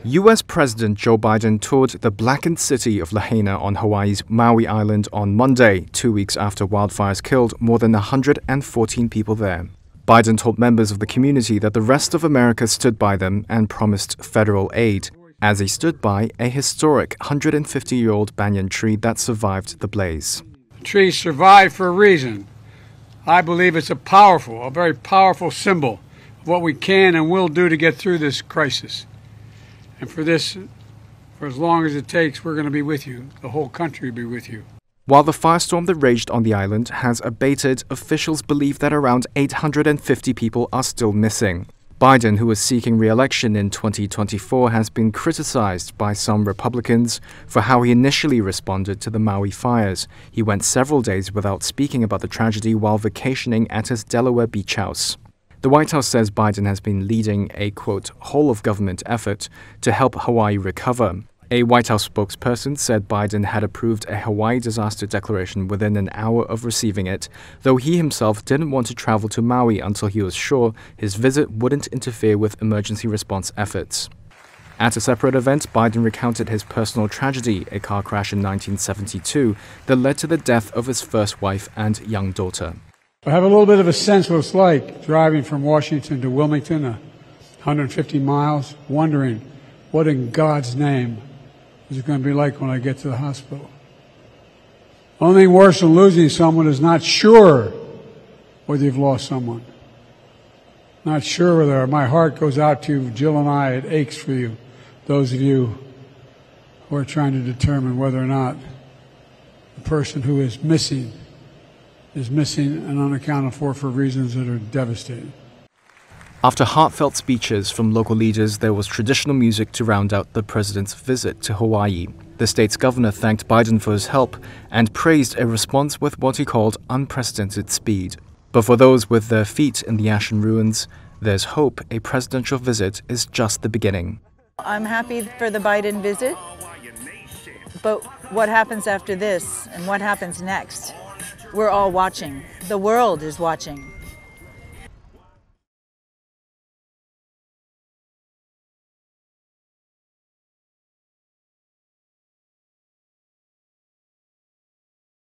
U.S. President Joe Biden toured the blackened city of Lahaina on Hawaii's Maui Island on Monday, 2 weeks after wildfires killed more than 114 people there. Biden told members of the community that the rest of America stood by them and promised federal aid, as he stood by a historic 150-year-old banyan tree that survived the blaze. The tree survived for a reason. I believe it's a very powerful symbol of what we can and will do to get through this crisis. And for as long as it takes, we're going to be with you. The whole country will be with you. While the firestorm that raged on the island has abated, officials believe that around 850 people are still missing. Biden, who is seeking re-election in 2024, has been criticized by some Republicans for how he initially responded to the Maui fires. He went several days without speaking about the tragedy while vacationing at his Delaware beach house. The White House says Biden has been leading a, quote, whole-of-government effort to help Hawaii recover. A White House spokesperson said Biden had approved a Hawaii disaster declaration within an hour of receiving it, though he himself didn't want to travel to Maui until he was sure his visit wouldn't interfere with emergency response efforts. At a separate event, Biden recounted his personal tragedy, a car crash in 1972 that led to the death of his first wife and young daughter. I have a little bit of a sense what it's like driving from Washington to Wilmington, 150 miles, wondering what in God's name is it going to be like when I get to the hospital. Only thing worse than losing someone is not sure whether you've lost someone. Not sure whether my heart goes out to you, Jill and I, it aches for you, those of you who are trying to determine whether or not the person who is missing and unaccounted for reasons that are devastating. After heartfelt speeches from local leaders, there was traditional music to round out the president's visit to Hawaii. The state's governor thanked Biden for his help and praised a response with what he called unprecedented speed. But for those with their feet in the ashen ruins, there's hope a presidential visit is just the beginning. I'm happy for the Biden visit, but what happens after this and what happens next? We're all watching. The world is watching.